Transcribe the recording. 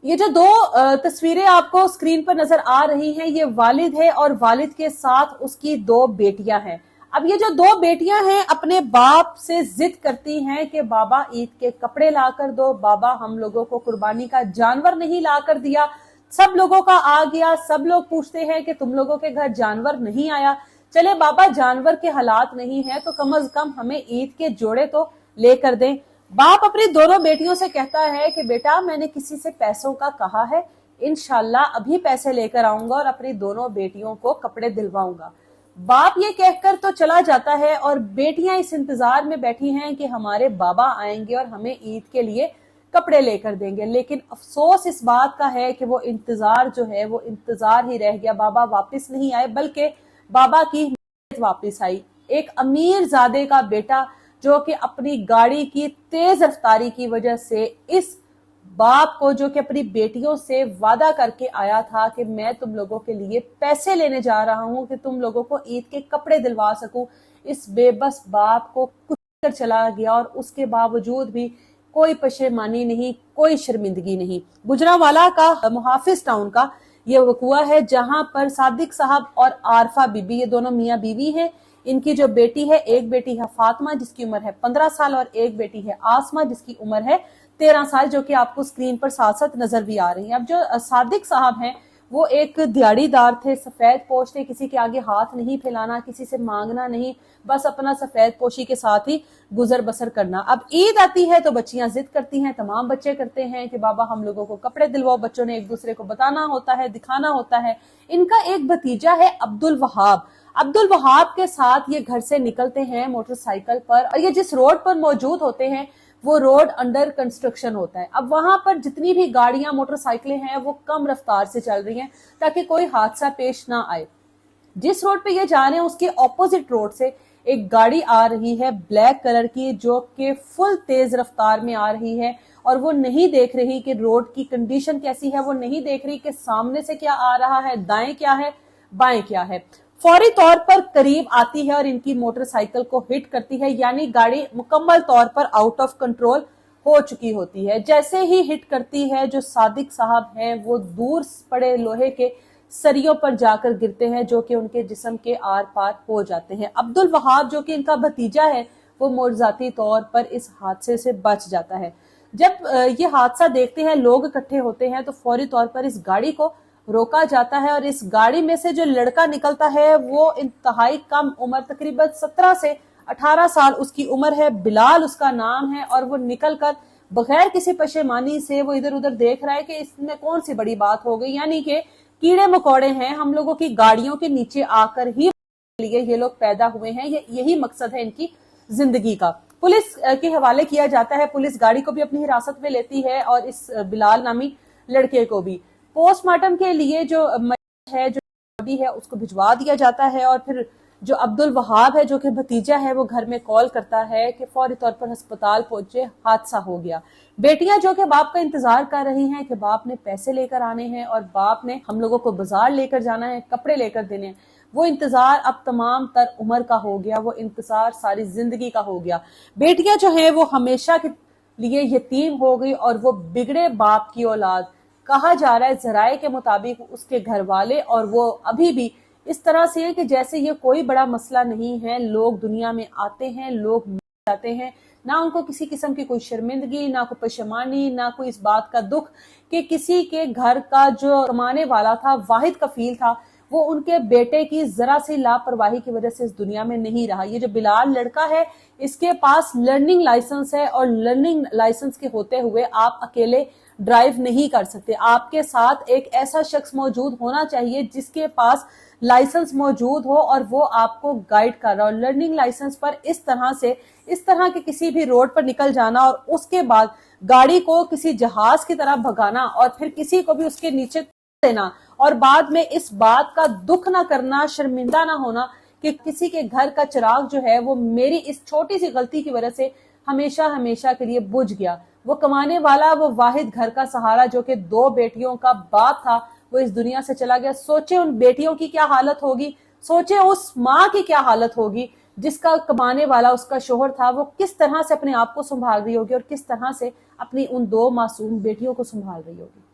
ये जो दो तस्वीरें आपको स्क्रीन पर नजर आ रही हैं, ये वालिद है और वालिद के साथ उसकी दो बेटियां हैं। अब ये जो दो बेटियां हैं अपने बाप से जिद करती हैं कि बाबा ईद के कपड़े लाकर दो, बाबा हम लोगों को कुर्बानी का जानवर नहीं लाकर दिया, सब लोगों का आ गया, सब लोग पूछते हैं कि तुम लोगों के घर जानवर नहीं आया। चले बाबा जानवर के हालात नहीं है तो कम से कम हमें ईद के जोड़े तो लेकर दें। बाप अपनी दोनों बेटियों से कहता है कि बेटा मैंने किसी से पैसों का कहा है, इंशाल्लाह अभी पैसे लेकर आऊंगा और अपनी दोनों बेटियों को कपड़े दिलवाऊंगा। बाप ये कहकर तो चला जाता है और बेटियां इस इंतजार में बैठी हैं कि हमारे बाबा आएंगे और हमें ईद के लिए कपड़े लेकर देंगे। लेकिन अफसोस इस बात का है कि वो इंतजार जो है वो इंतजार ही रह गया। बाबा वापस नहीं आए, बल्कि बाबा की नीयत वापस आई। एक अमीर ज़ादे का बेटा जो कि अपनी गाड़ी की तेज रफ्तारी की वजह से इस बाप को, जो कि अपनी बेटियों से वादा करके आया था कि मैं तुम लोगों के लिए पैसे लेने जा रहा हूं कि तुम लोगों को ईद के कपड़े दिलवा सकूं, इस बेबस बाप को कुछ कर चला गया और उसके बावजूद भी कोई पशेमानी नहीं, कोई शर्मिंदगी नहीं। गुजरांवाला का मुहाफिज टाउन का ये वकुआ है जहां पर सादिक साहब और आरफा बीबी, ये दोनों मियां बीवी हैं। इनकी जो बेटी है, एक बेटी है फातिमा जिसकी उम्र है 15 साल और एक बेटी है आसमा जिसकी उम्र है 13 साल, जो कि आपको स्क्रीन पर साथ साथ नजर भी आ रही है। अब जो सादिक साहब हैं वो एक दिहाड़ीदार थे, सफेद पोश थे, किसी के आगे हाथ नहीं फैलाना, किसी से मांगना नहीं, बस अपना सफेद पोशी के साथ ही गुजर बसर करना। अब ईद आती है तो बच्चियां जिद करती हैं, तमाम बच्चे करते हैं कि बाबा हम लोगों को कपड़े दिलवाओ। बच्चों ने एक दूसरे को बताना होता है, दिखाना होता है। इनका एक भतीजा है अब्दुल वहाब। अब्दुल वहाब के साथ ये घर से निकलते हैं मोटरसाइकिल पर और ये जिस रोड पर मौजूद होते हैं वो रोड अंडर कंस्ट्रक्शन होता है। अब वहां पर जितनी भी गाड़ियां मोटरसाइकिलें हैं वो कम रफ्तार से चल रही हैं ताकि कोई हादसा पेश ना आए। जिस रोड पे ये जा रहे हैं उसके ऑपोजिट रोड से एक गाड़ी आ रही है ब्लैक कलर की, जो कि फुल तेज रफ्तार में आ रही है और वो नहीं देख रही कि रोड की कंडीशन कैसी है, वो नहीं देख रही कि सामने से क्या आ रहा है, दाएं क्या है बाएं क्या है। फौरी तौर पर करीब आती है और इनकी मोटरसाइकिल को हिट करती है, यानी गाड़ी मुकम्मल तौर पर आउट ऑफ कंट्रोल हो चुकी होती है। जैसे ही हिट करती है जो सादिक साहब हैं वो दूर पड़े लोहे के सरियों पर जाकर गिरते हैं, जो कि उनके जिस्म के आर पार हो जाते हैं। अब्दुल वहाब जो कि इनका भतीजा है वो मोर्जाती तौर पर इस हादसे से बच जाता है। जब ये हादसा देखते हैं लोग इकट्ठे होते हैं तो फौरी तौर पर इस गाड़ी को रोका जाता है और इस गाड़ी में से जो लड़का निकलता है वो इंतहाई कम उम्र, तकरीबन 17 से 18 साल उसकी उम्र है, बिलाल उसका नाम है। और वो निकलकर बगैर किसी पशेमानी से वो इधर उधर देख रहा है कि इसमें कौन सी बड़ी बात हो गई, यानी कि कीड़े मकोड़े हैं, हम लोगों की गाड़ियों के नीचे आकर ही लिए ये लोग पैदा हुए हैं, यही मकसद है इनकी जिंदगी का। पुलिस के हवाले किया जाता है, पुलिस गाड़ी को भी अपनी हिरासत में लेती है और इस बिलाल नामी लड़के को भी पोस्टमार्टम के लिए जो है, जो बॉडी है उसको भिजवा दिया जाता है। और फिर जो अब्दुल वहाब है जो कि भतीजा है वो घर में कॉल करता है कि फौरी तौर पर अस्पताल पहुंचे, हादसा हो गया। बेटियां जो कि बाप का इंतजार कर रही हैं कि बाप ने पैसे लेकर आने हैं और बाप ने हम लोगों को बाजार लेकर जाना है, कपड़े लेकर देने हैं, वो इंतजार अब तमाम तर उम्र का हो गया, वो इंतजार सारी जिंदगी का हो गया। बेटियां जो है वो हमेशा के लिए यतीम हो गई और वो बिगड़े बाप की औलाद। कहा जा रहा है जराये के मुताबिक उसके घर वाले और वो अभी भी इस तरह से है कि जैसे ये कोई बड़ा मसला नहीं है। लोग दुनिया में आते हैं, लोग मर जाते हैं, ना उनको किसी किस्म की कोई शर्मिंदगी, ना कोई पशेमानी, ना कोई इस बात का दुख कि किसी के घर का जो कमाने वाला था, वाहिद कफील था, वो उनके बेटे की जरा सी लापरवाही की वजह से इस दुनिया में नहीं रहा। ये जो बिलाल लड़का है इसके पास लर्निंग लाइसेंस है और लर्निंग लाइसेंस के होते हुए आप अकेले ड्राइव नहीं कर सकते। आपके साथ एक ऐसा शख्स मौजूद होना चाहिए जिसके पास लाइसेंस मौजूद हो और वो आपको गाइड कर रहा हो। लर्निंग लाइसेंस पर इस तरह के किसी भी रोड पर निकल जाना और उसके बाद गाड़ी को किसी जहाज की तरह भगाना और फिर किसी को भी उसके नीचे देना और बाद में इस बात का दुख ना करना, शर्मिंदा ना होना कि किसी के घर का चिराग जो है वो मेरी इस छोटी सी गलती की वजह से हमेशा हमेशा के लिए बुझ गया। वो कमाने वाला, वो वाहिद घर का सहारा जो कि 2 बेटियों का बाप था, वो इस दुनिया से चला गया। सोचे उन बेटियों की क्या हालत होगी, सोचे उस माँ की क्या हालत होगी जिसका कमाने वाला उसका शोहर था, वो किस तरह से अपने आप को संभाल रही होगी और किस तरह से अपनी उन 2 मासूम बेटियों को संभाल रही होगी।